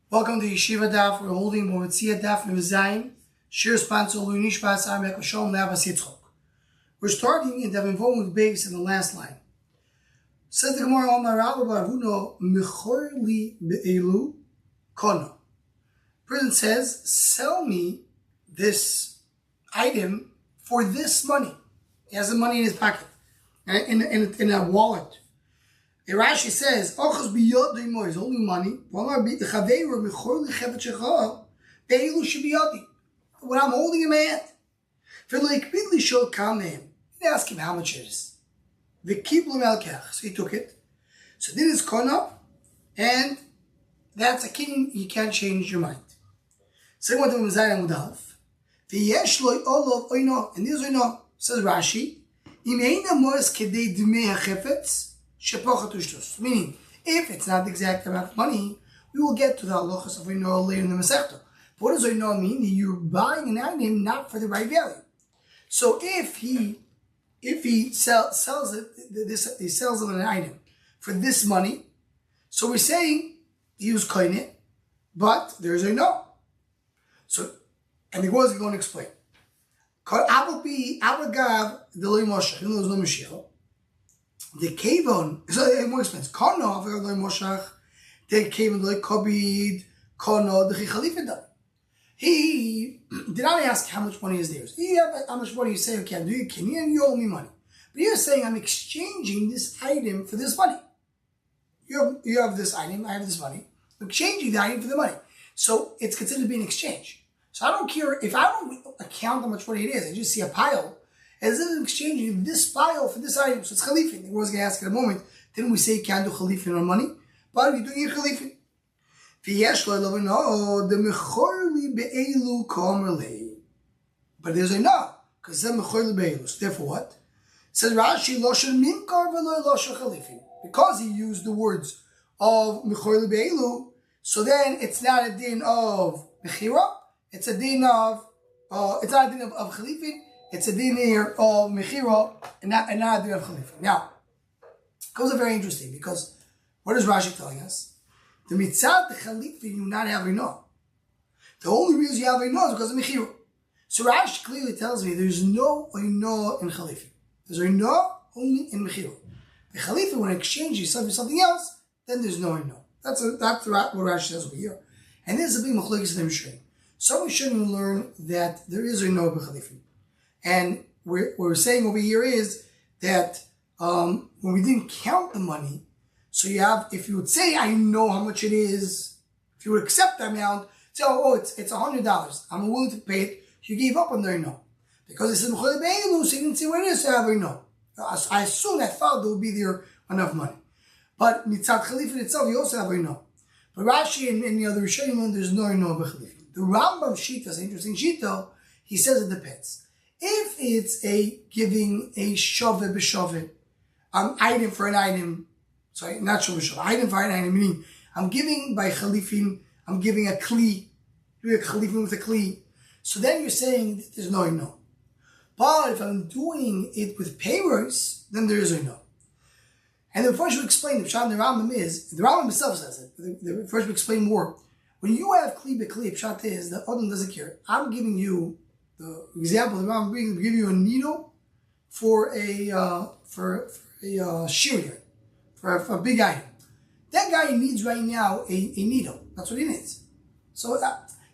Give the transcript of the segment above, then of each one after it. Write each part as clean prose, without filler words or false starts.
Welcome to Yeshiva Daf. We're holding Metzia Daf Zayin. Shir sponsor Luinish Basar Mekashom Navas Yitzchok. We're starting in Davin Vom with base in the last line. Says the Gemara, Omar Rabba Baruno Mechor Li Be'elu Kono. Person says, sell me this item for this money. He has the money in his pocket, in a wallet. Rashi says, "Ochos biyod doimo is holding money. When I'm holding in my hand, he asked him how much it is. So he took it. So then it's kona, and that's a king. You can't change your mind. Second one, and this oino says Rashi, meaning, if it's not the exact amount of money, we will get to the halachas of oino later in the Masechta. But what does oino mean? That you're buying an item not for the right value. So if he sells it, he sells an item for this money, so we're saying he was koine it, but there's oino. So, and he was going to explain. The kavon, so it more expensive. Kono, if I go Moshach, the kavon like Kobid, Kono, the Chichalifida. He did not ask how much money is theirs. How much money you say, okay, do you can you owe me money? But you're saying I'm exchanging this item for this money. You have this item, I have this money. I'm exchanging the item for the money. So it's considered to be an exchange. So I don't care if I don't account how much money it is, I just see a pile. As if I'm exchanging this pile for this item. So it's chalifin. I was going to ask in a moment, didn't we say you can't do chalifin on money? But you're doing your chalifin. But there's a no, because it's mechor be'elu. So therefore what? It says Rashi, loshen minkar v'lo loshen chalifin. Because he used the words of mechor be'elu, so then it's not a din of mechira, it's a din of, it's not a din of chalifin. It's a din here of mechira and not a din of chalifin. Now, it goes very interesting because what is Rashi telling us? The mitzat the chalifin you not have enough. The only reason you have enough is because of mechira. So Rashi clearly tells me there's no enough in chalifin. There's enough only in mechira. The chalifin when it exchanges something else, then there's no enough. That's what Rashi says over here. And this is a big machlokes in the Mishnah. So we shouldn't learn that there is enough in chalifin. And what we're saying over here is that when we didn't count the money, so you have, if you would say, I know how much it is, if you would accept the amount, say, it's $100, I'm willing to pay it, you gave up on the no. Because it says, so you didn't say what it is, so I have a no. I assume that thought there will be there enough money. But mitzat chalifin itself, you also have a no. But Rashi and the other Rishonim, there's no of chalifin. The Rambam Shita is an interesting Shita. He says it depends. If it's giving a shoveh b'shoveh, item for an item, sorry, not shoveh b'shoveh, item for an item, meaning I'm giving by chalifin, I'm giving a kli, doing a chalifin with a kli. So then you're saying that there's no. But if I'm doing it with payers, then there is no. And the first we explain, the Pshat the Rambam is, the Rambam himself says it, the first we explain more. When you have kli b'kli, Pshat is, the Adam doesn't care. I'm giving you the example, the Rambam will give you a needle for a shear, for a big item. That guy needs right now a needle. That's what he needs. So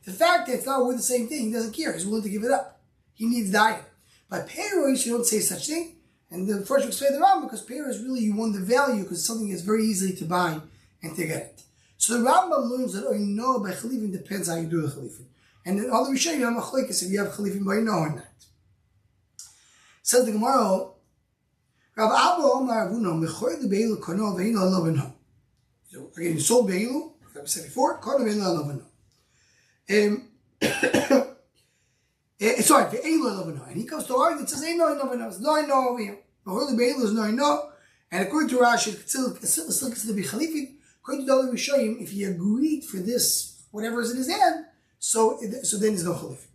the fact that it's not worth the same thing, he doesn't care. He's willing to give it up. He needs the item. By payroids, you don't say such thing. And the first we explain the Rambam, because payroids really you want the value because something is very easy to buy and to get it. So the Rambam learns that by chalifin depends how you do the chalifin. And then all the Rishonim you have machlokes if you have chalifin by no or not. Says the Gemara, Rav Abba Omar Avuno mechor the be'ilu kono ve'inu aloveno. So again, you sold be'ilu, like I said before, kono ve'inu aloveno. Sorry, ve'inu aloveno. And he comes to argue and says, no aloveno. It's no over here. Mechor the be'ilu is no. And according to Rashi, it's still considered to be chalifin. According to the other Rishonim, if he agreed for this, whatever is in his hand, so then there's no chalifin.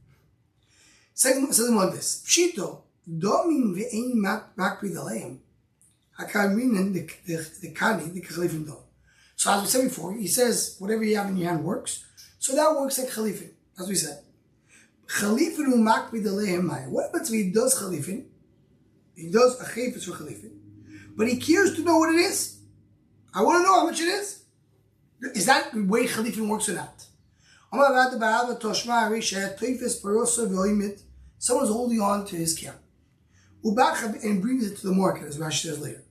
Second, says like this: Pshito domin ve'ein makpid aleim. Hakamin the kani the chalifin dom. So as we said before, he says whatever you have in your hand works. So that works like chalifin, as we said. Chalifin u'makbid aleihem maya. What happens if he does chalifin? He does a chayfetz for chalifin, but he cares to know what it is. I want to know how much it is. Is that the way chalifin works or not? Someone's holding on to his cow and brings it to the market, as Rashi says later.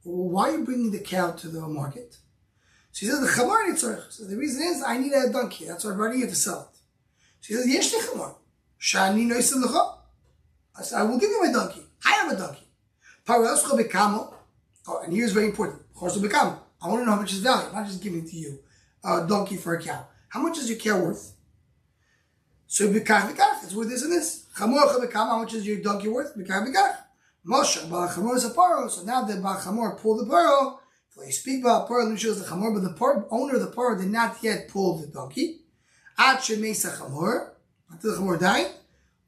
Why are you bringing the cow to the market? So he says, the chamar nitzorech. So the reason is, I need a donkey. That's why I'm running here to sell it. So he says, yesh li chamar. Shani noisem lecha. I said, I will give you my donkey. I have a donkey. Paroscho bekamo. Oh, and here's very important. Paroscho bekamo. I want to know how much is value. I'm not just giving it to you a donkey for a cow. How much is your cow worth? So b'kach b'kach. It's worth this and this. Chamor bekamo. How much is your donkey worth? B'kach b'kach. Moshe, Baal Chamor is a paro. So now the Baal Chamor pulled the paro. So you speak about paro, and shows the Chamor, but the owner of the paro did not yet pull the donkey. Ad shemesa Chamor, until the Chamor died.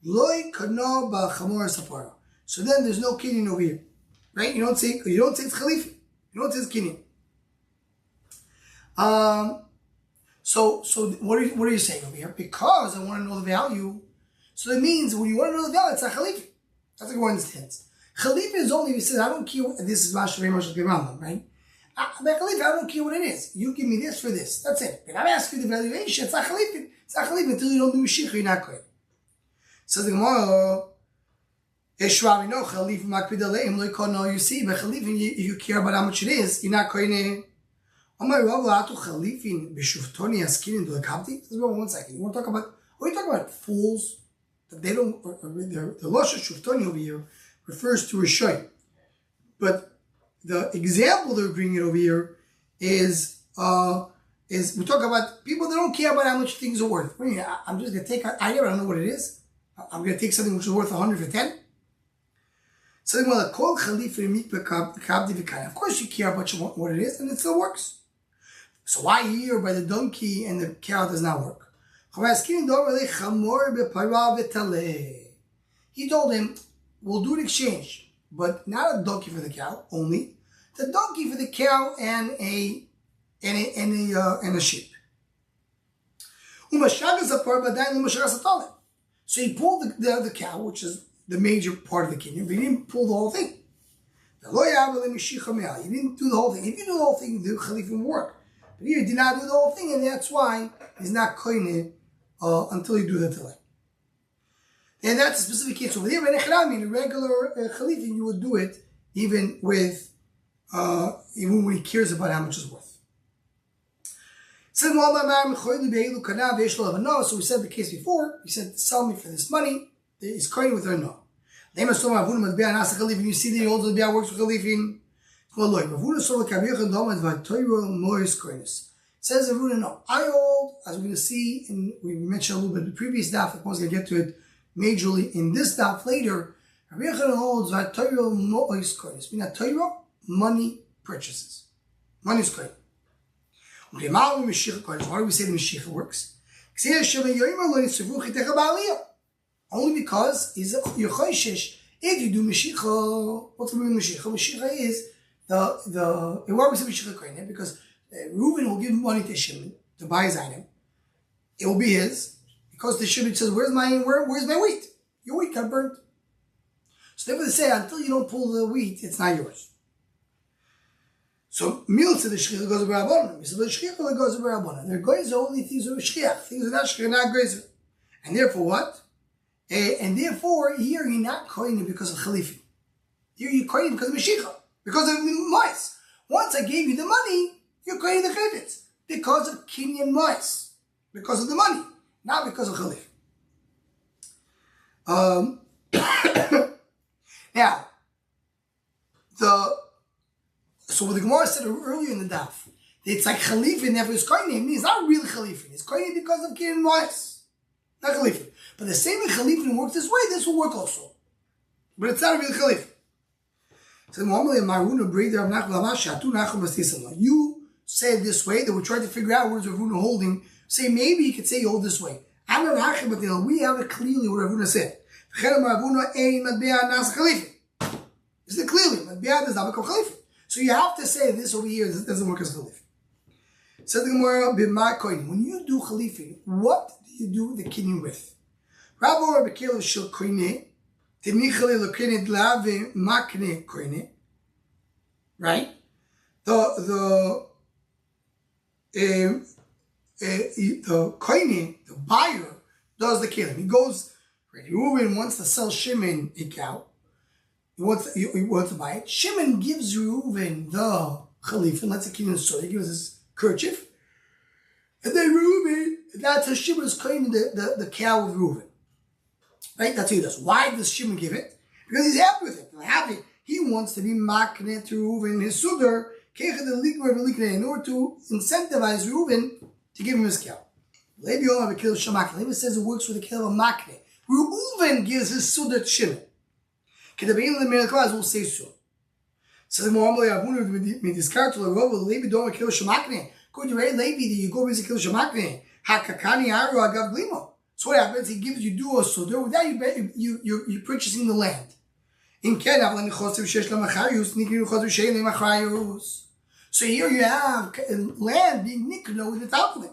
Loi kano Baal Chamor is a paro. So then there's no kinyan over here, right? You don't say it's chalifi. You don't say it's kinyan. So what are you saying over here? Because I want to know the value. So that means when you want to know the value, it's a chalifi. That's like one understands. Chalifa is only if he says, I don't care, this is very much like the Rambam, right? But Chalifa, I don't care what it is. You give me this for this. That's it. But I'm asking the valuation. It's not Chalifa. It's not Chalifa until you don't do Mashiach, you're not going. Says the Gemara, Eshravi, no, Chalifa, Makbid Aleim, Loikon, no, you see, but Chalifa, you care about how much it is, you're not going. Omar Rav Latu Chalifin, Bishuftoni, Askin, into the Kapti. Says, well, 1 second. You want to talk about, what are you talking about? Fools? That they don't, the Losha Shuftoni over here refers to a shoy. But the example they're bringing over here is we talk about people that don't care about how much things are worth. I mean, I'm just going to take, I don't know what it is. I'm going to take something which is worth 100 for 10. Something like call Khalifa Of course you care about what it is, and it still works. So why here by the donkey and the cow does not work? He told him, we'll do an exchange, but not a donkey for the cow only. The donkey for the cow and a sheep. So he pulled the cow, which is the major part of the kingdom, but he didn't pull the whole thing. He didn't do the whole thing. If you do the whole thing, the Khalif would work. But here he did not do the whole thing, and that's why he's not koine until you do the telek. And that's a specific case over there. But in a regular Khalifin, you would do it even with even when he cares about how much it's worth. So we said the case before. He said, sell me for this money. He's koine with her no. You see the old Bia works with Khalifin. Says Avuna, no. I hold, as we're going to see, and we mentioned a little bit in the previous daf, I'm going to get to it majorly in this daf later. Rabbi Yochanan holds that Torah mo'is koines. Meaning Torah, money purchases. Money is koin. Why do we say the Mashiach works? Only because he's a Yechoishish. If you do Mashiach, what's the meaning of Mashiach? Mashiach is why we say Mashiach koin? Because Reuven will give money to Shimon to buy his item. It will be his because the Shimon says, "Where's my wheat? Your wheat got burnt." So therefore they say, until you don't pull the wheat, it's not yours. So Mil said the Shchiach goes over Rabbanon. So the Shchiach goes over Rabbanon. They're goyzer only things of Shchiach. Things of that Shchiach, not goyzer. And therefore what? And therefore here you're not koining because of Khalifi. Here you're koining because of Mashiach, because of mice. Once I gave you the money, you're koining the chayvitz because of kinyan mice, because of the money, not because of Khalifi. Now, so what the Gemara said earlier in the daf, it's like Khalifin never is koining. It's not really Khalifin. It's koining because of kinyan mice, not Khalifin. But the same way Khalifin works this way, this will work also. But it's not a real Khalifin. So you said this way, that we're trying to figure out where's Ravuna holding. Say maybe you could say you hold this way. But we have it clearly what Ravuna said. Is it clearly? Matbi'ah does not become Khalifin. So you have to say this over here doesn't work as Khalifin. Said the Gemara, when you do Khalifin, what do you do the kinyan with? Rabbi Bekelev shel koine, tenichale lokene dlave makne koine. Right? The koine, the buyer, does the killing. He goes, Reuven wants to sell Shimon a cow. He wants to buy it. Shimon gives Reuven the Khalifin, let's say Kinyan Soda, he gives his kerchief. And then Reuven, that's how Shimon is claiming the cow of Reuven. Right? That's what he does. Why does Shimon give it? Because he's happy with it. Happy. He wants to be makne to Reuven, his sudar, in order to incentivize Reuven to give him his cow. Levi says it works with the kill of makne. Reuven gives his sudar to Shimon. We'll say so. So the more we discard to Levi don't kill Shamakne. Go to Levi, you go visit kill Shamakne. Hakakani Aru Agav Glimo. So what happens? He gives you duo sudar. With that, you're purchasing the land. So here you have land being nikno with the top of it.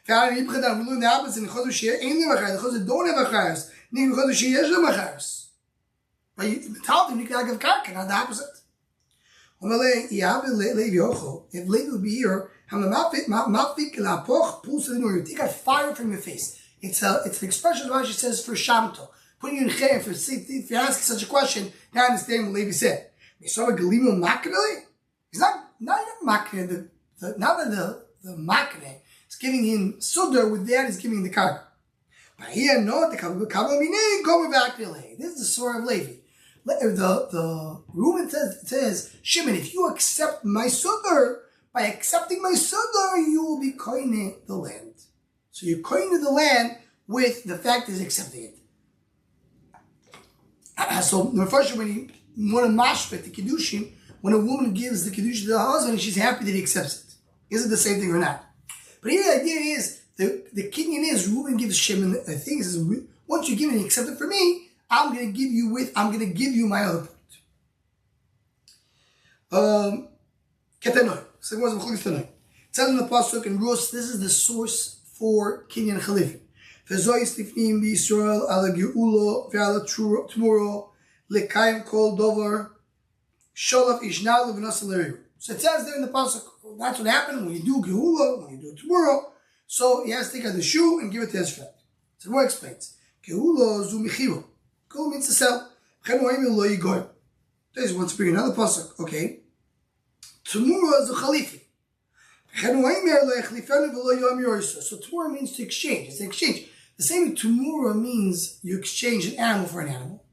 We learn the opposite. The chazos don't have achayos. But the top of it, you can have karka, not the opposite. If Levi would be here, you take a fire from your face. It's an expression of what she says for Shamto. Putting you in chayim for safety. If you ask such a question, now I understand what Levi said. He's not makne, not that the makne is giving him sudar, with that he's giving the karka. But here, no, the go back to Levi. This is the story of Levi. The Reuben says, Shimon, if you accept my sudar, by accepting my sudar, you will be koine the land. So you're koine the land with the fact that he's accepting it. So the first when you want to mashpet the kiddushin, when a woman gives the kiddushin to the husband, she's happy that he accepts it. Is it the same thing or not? But here the idea is the kinyan is Reuben gives Shimon a thing. He says, once you give it and accept it for me, I'm going to give you my other part. Ketanoi. So it says in the pasuk in Rus, this is the source for kinyan chalifin. V'zois tifnim b'Yisrael ala ge'ulo ve'ala tmuro lekayim kol dover sholaf ishnalu v'nasa l'riu. So it says there in the pasuk, that's what happened when you do ge'ulo, when you do tmuro. So he has to take out the shoe and give it to his friend. So more explains. Ge'ulo zu michiro. Ge'ulo means to sell. V'chen mo'im lo yigoy. This wants to bring another pasuk. Okay. Tmuro is a chalifi. So Tumura means to exchange. It's an exchange. The same Tumura means you exchange an animal for an animal.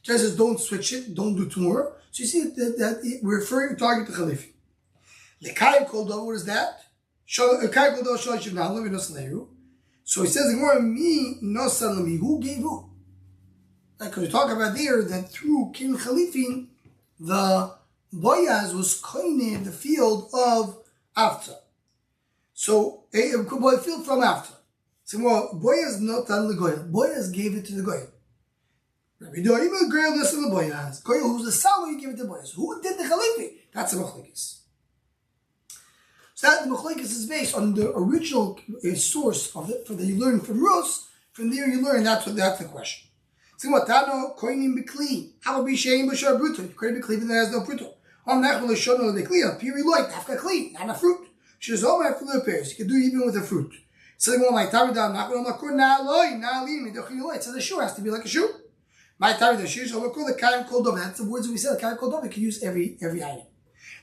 It says don't switch it, don't do Tumura. So you see that we're referring target to Khalifi. Lekayim called over, what is that? So he says, who gave who? Like we talk about there that through King Khalifin, the Boyaz was koine the field of After. So a field from After. So well, Boyaz not on the Goyal. Boyaz gave it to the Goyal. Rabbi Doima girl listen to Boyaz. Goyal who's the seller, you give it to Boyaz. Who did the Khalifi? That's a machlekes. So that the machlekes is based on the original source of it for that you learn from Rus. From there you learn that's the question. So what Tano koinim b'kli. How will be shayim b'shar bruto? You couldn't be clean when there has no bruto. Am nachol l'shono l'bekli. A piri loy after clean, not a fruit. She's all after the pairs. You can do it even with a fruit. So my tavidam nachol l'makur na'aloy na'alim midochin. So the shoe has to be like a shoe. My tavidam shoes. So we call the kaim kol dov. That's the words we said. The kaim kol dov. We can use every item.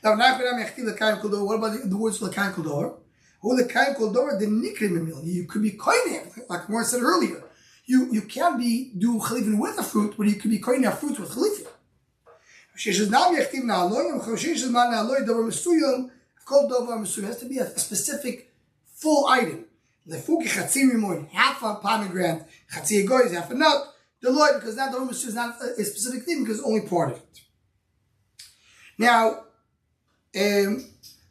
Now nachol l'mechtiv the kaim kol dov. What about the words for the kaim kol dov? Who the kaim kol dov? The nikrim emil. You could be koine, like Mor said earlier. You can be do chalifin with a fruit, but you can be koine a fruit with chalifin. It has to be a specific full item. Half a pomegranate, half a nut. The Lord, because that the is not a specific thing, because it's only part of it. Now,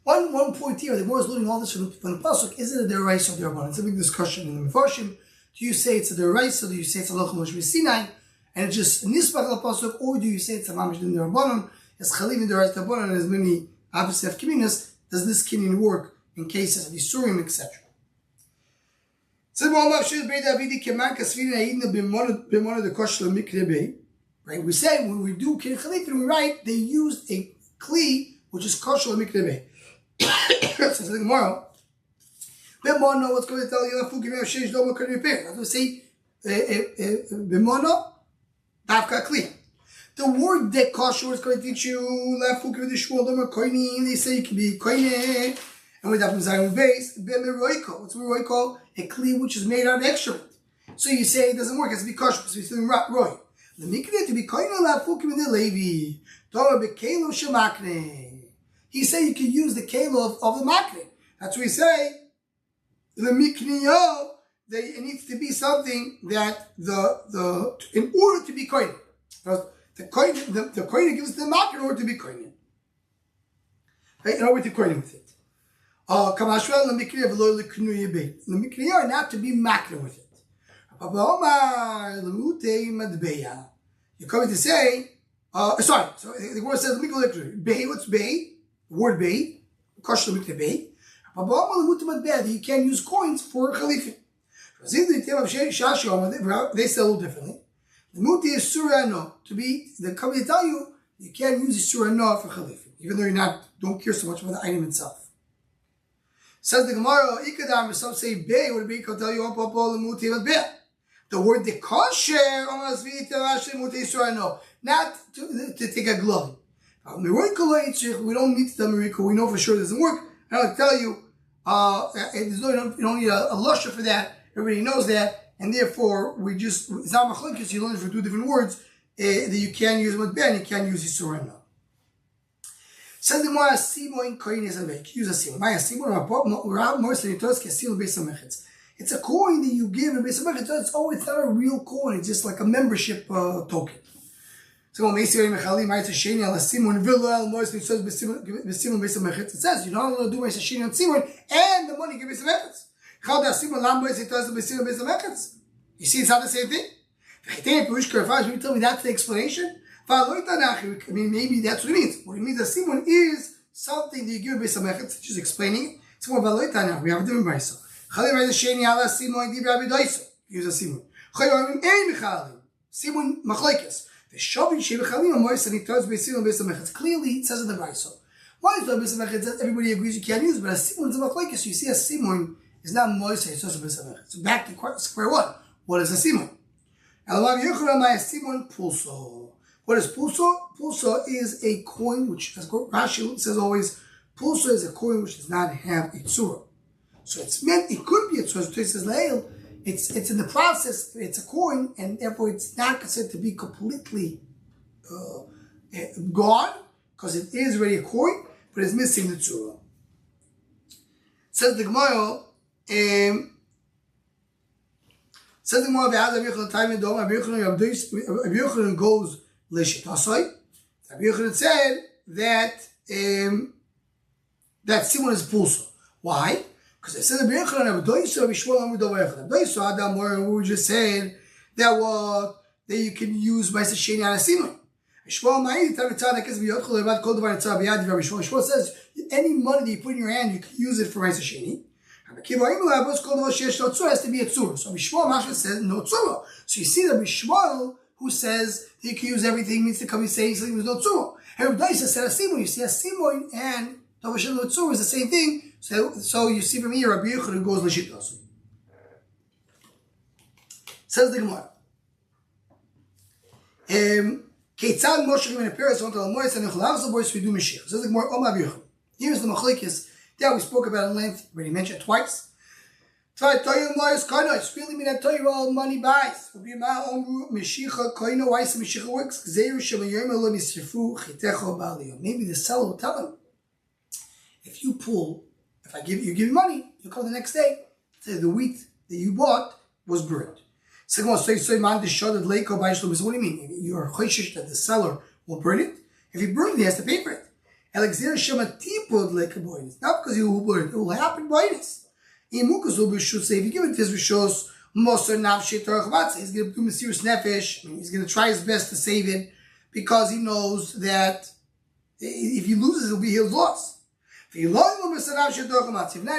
one point here, the Gemara is learning all this from the pasuk. Is it a deraisa or derabbanan? It's a big discussion in the Mefarshim. Do you say it's a deraisa? Do you say it's a lochum Moshe Sinai? And it's just nisbach al pasuk, or do you say it's a mamish din derabbanan? It's chalivin deraisa derabbanan, and there's many opposite of Kiminas, does this kinyan work in cases of Isurim, etc.? Right? We say when we do Kin Chalifin, we write they used a Kli which is kosher mikdebe. Says the Gemara. B'mono, what's going to tell you? That's what we say. B'mono, dafka Kli. The word de kosher is going to teach you. They say it can be koine. And with that Zayin base, b'meroiko. What's meroiko? A Kli which is made out of excrement. So you say it doesn't work. It has to be kosher. So you're saying roy. The mikdeh to be koine la fukim in the levi. Torah bekelo shemakne. He said you can use the kelo of the makne. That's what we say. The mikniyo, it needs to be something that in order to be koine. The koine gives the makne in order to be koine. Right? In order to koine with it. Kamashwel the mikniyo v'lo l'knuye beit. The mikniyo are not to be makne with it. You're coming to say, sorry, so the word says, Bay, what's Bay? The word Bay, Kosher Mikne Bay. You can't use coins for Khalifin. They say a little differently. The Muti is Surano. They're coming to tell you, you can't use the Surano for Khalifin, even though don't care so much about the item itself. Says the Gemara, Ikadam, some say Bay, would be, tell you, the Muti of Bay. The word de kosher, not to take a glove. We don't need the miracle. We know for sure it doesn't work. I'll tell you, you don't need a lusher for that. Everybody knows that, and therefore it's not machlokes. You learn for two different words that you can use with ben, you can use Yisur no. Says the Gemara, Simoin koyin is a make. Use a simon. My simon more than it does kesil based on mechitz. It's a coin that you give in Beis HaMikdash. It's not a real coin. It's just like a membership token. So it says, you're not allowed to do Beis HaSheni on Simon and the money give Beis HaMikdash. You see, it's not the same thing. You tell me that's the explanation? I mean, maybe that's what it means. What it means that Simon is something that you give Beis HaMikdash, just explaining it. It's more about we have a different Beis HaMikdash. Use a simon. Simon machlekes. The shavin shebechalim amois and it tells besimon besamechitz. Clearly, it says in the Brayso. Why is the besamechitz? Everybody agrees you can't use, but a simon is a machlekes. You see, a simon is not mois. It's just a besamechitz. So back to square one. What is a simon? Elamav yochram my simon pulso. What is pulso? Pulso is a coin which, as Rashi says always, pulso is a coin which does not have a tzura. So it's meant, it could be a tzura. So it says leil. It's in the process. It's a coin, and therefore it's not considered to be completely gone because it is already a coin, but it's missing the tzura. Says the Gemara. Says the Gemara. Rabbi Yochanan goes l'shitasai. Rabbi Yochanan said that that Simon is pulso. Why? Because it says we just said that you can use by Sheni on a Simon. Shmuel says any money that you put in your hand, you can use it for Ma'aseh Sheni. It has to be a tzura. So Shmuel says no tzura. So you see that Shmuel, who says that you can use everything, means to come and say something with no tzura. And Rabbi Daisa said a Simon. You see a Simon and Tavashel no tzura is the same thing. So you see from here, Rabbi Yochanan goes l'shitasu. Says the Gemara. Keitzad Moshe given a paris on the Lamoyes and Echolavos boys we do Mashiach. Says the Gemara, Rabbi Yochanan. Here's the machlekes that we spoke about in length. Already mentioned twice. It's really mean that all money buys. Why? Mashiach works. Maybe the seller will tell him, if you pull. If I give you money, you come the next day, say the wheat that you bought was burned. What do you mean? You're choishish that the seller will burn it. If he burns it, he has to pay for it. It's not because you will burn it. It will happen by this. If you give it to his rishos, he's going to do mysterious nefesh. He's going to try his best to save it because he knows that If he loses, it'll be his loss. If now he's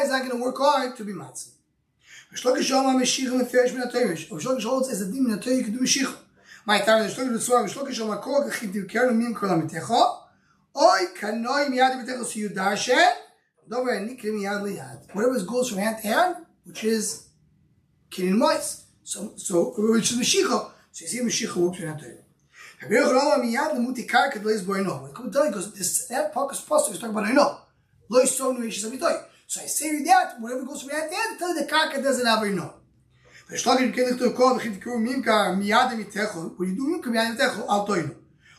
not going to work hard to be matzah. Shlokish holds as a demon until you can do Meshicha. My time is Shlokish Makor Kachid Kerno Mim Kolam Techa. Oi Kanoi Miyad Bitecha so you darshan. Dover Nikrim Miyad Liyad. Whatever goes from hand to hand, which is killing mice. So which is Meshicha. So you see Meshicha works from hand to hand. Miyad Lemuti Karkat Leis Boino. It could tell you because this that Pakas Pasuk is talking about I know. Lois so no issues abitoy. So I say that whatever goes from hand to hand, tell you the Karkat doesn't have I know. When you do mimka miyad mitecho al toinu.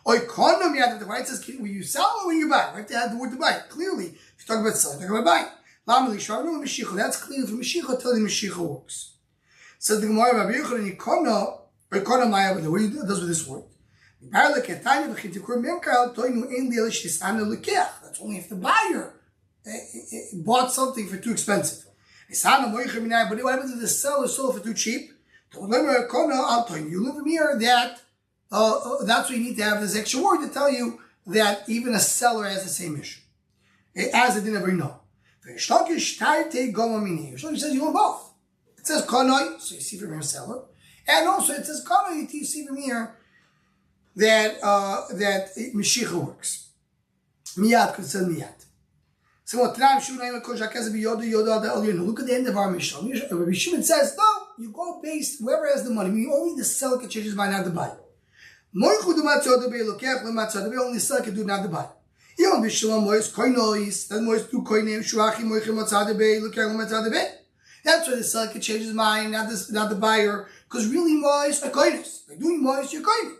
Oy kono miyad mitecho. It says when you sell or when you buy. Right? They have the word to buy. Clearly, if you talk about selling, talk about buying. Lamali sharnu mishicha. That's clear from mishicha till the mishicha works. Says the Gemara Rabbi Yochanan kono or kono maya. The way he does with this word. That's only if the buyer bought something for too expensive. But what happens if the seller sold for too cheap? You live from here that that's what you need to have this extra word to tell you that even a seller has the same issue. As it didn't ever know. Shlokish says you want both. It says konoi, so you see from here seller. And also it says konoi, you see from here that Meshicha works. Miyad, because it says miyad. So look at the end of our Mishnah. Rabbi Shimon says, no, you go based whoever has the money. Meaning only the seller can change his mind, not the buyer. Only the seller can do, not the buyer. That's why the seller can change his mind, not the buyer. Because really, mois are koinos. By doing mois, you're koinos.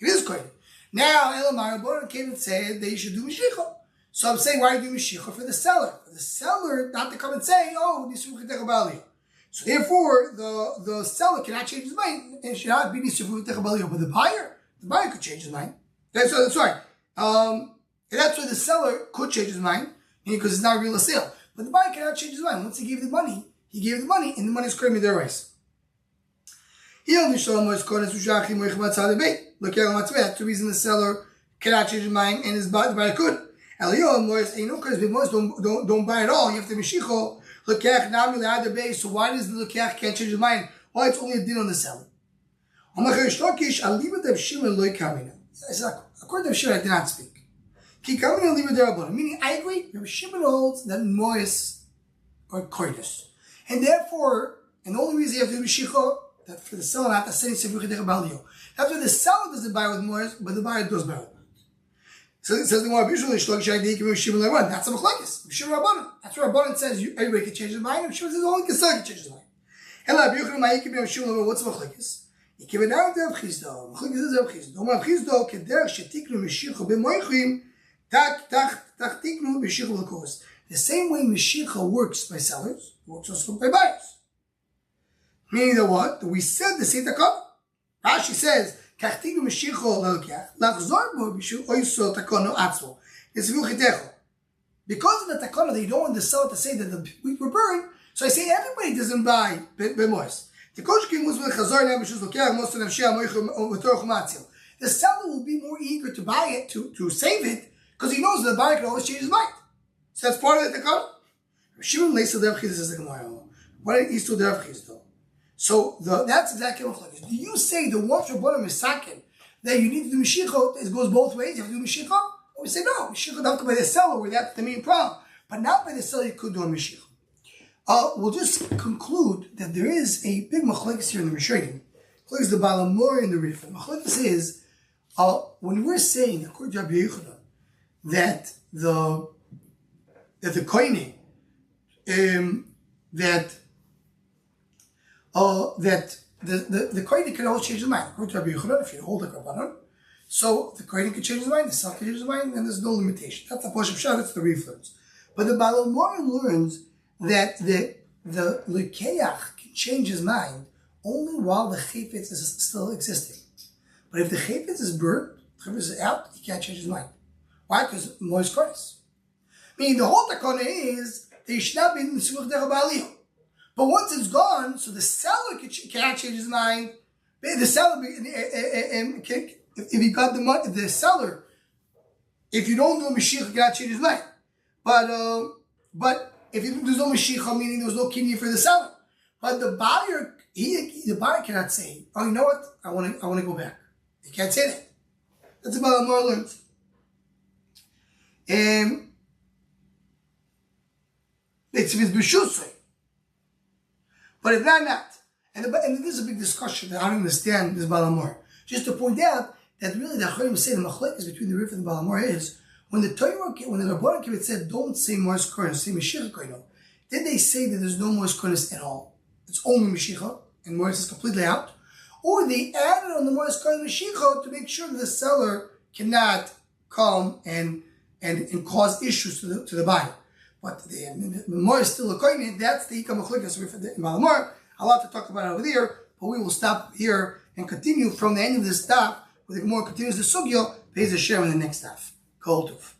It is koinos. Now, Elamar Boran came and said they should do Meshicha. So I'm saying, why do you do Meshicha? For the seller. For the seller not to come and say, oh, Nisruch Techabalio. So therefore, the seller cannot change his mind and should not be Nisruch Techabalio. But the buyer could change his mind. That's right. And that's why the seller could change his mind, because it's not a real sale. But the buyer cannot change his mind. Once he gave the money, and the money is creating their rice. Look at that's the reason the seller cannot change his mind and the buyer could. Because don't buy at all. You have to Meshicha. So why does the Lekech can't change his mind? Why it's only a din on the seller? According to Shimon, I did not speak. Meaning, I agree. Shimon holds that Mois are koidos. And therefore, and the only reason you have to do Meshicha, that for the seller not to say Sivruch Techabalio. That's why the seller doesn't buy with Mois, but the buyer does buy with Mois. So it says the more visually, that's a machlekes. That's where Rabbanan says everybody can change his mind. And Shimon says only the seller can change his mind. And what's machlekes? You give it out of Chisdo. Machlekes is of Chisdo. Omar Chisdo kederach shetiknu Meshicha b'moichim tiknu Meshicha l'kos. The same way Meshicha works by sellers, works also by buyers. Meaning that what? That we said the same takana. Rashi says. Because of the takana, they don't want the seller to say that the wheat were burned, so I say everybody doesn't buy b'mois. The seller will be more eager to buy it, to save it, because he knows that the buyer can always change his mind. So that's part of the takana. Shimon leisa derech chizdo says the Gemara. What is to derech chizdo? So that's exactly what machlekes. Do you say the once Rabbanan misaken that you need to do Meshicha, it goes both ways, you have to do Meshicha? Or we say no, Meshicha not by the seller, where that's the main problem. But not by the seller, you could do a Meshicha. We'll just conclude that there is a big machlekes here in the Rishonim. Machlekes the Balamor and the Rifah. Machlekes is, when we're saying, according to Rabbi Yochanan, that the koine, that the kohen can always change his mind. According to Rabbi Yochanan, if you hold like Rabbanan, so the kohen can change his mind, the seller can change his mind, and there's no limitation. That's the Posh of Shah, that's the reference. But the Balamor learns that the Lekeach can change his mind only while the Chayfetz is still existing. But if the Chayfetz is burnt, the Chayfetz is out, he can't change his mind. Why? Because Mois Christ. Meaning the whole takana is that you should not be in the Sivruch Techabalio. But once it's gone, so the seller cannot change his mind. The seller, if he got the money, the seller If you don't do a Mashiach, you cannot change his mind. But if there's no Mashiach, meaning there was no kinyan for the seller. But the buyer, the buyer cannot say, oh, you know what? I want to go back. He can't say that. That's about more learns. It's his b'shusay. But if not, and this is a big discussion that I don't understand this Balamor. Just to point out that really the Acharim say the machlekes between the Rif and the Balamor is when the Rabbanan Kibbutz said don't say Mors Kohenos, say Mashiach Kohenos. Did they say that there's no Mors Kohenos at all? It's only Mashiach and Mors is completely out, or they added on the Mors Kohenos Mashiach to make sure that the seller cannot come and cause issues to the buyer. But the Mors is still a Kohen. That's the Ikam Machlekes Rif and Balamor. A lot to talk about over there, but we will stop here and continue from the end of this daf, where the Gemara continues the sugya, pays the share in the next daf. Kol Tov.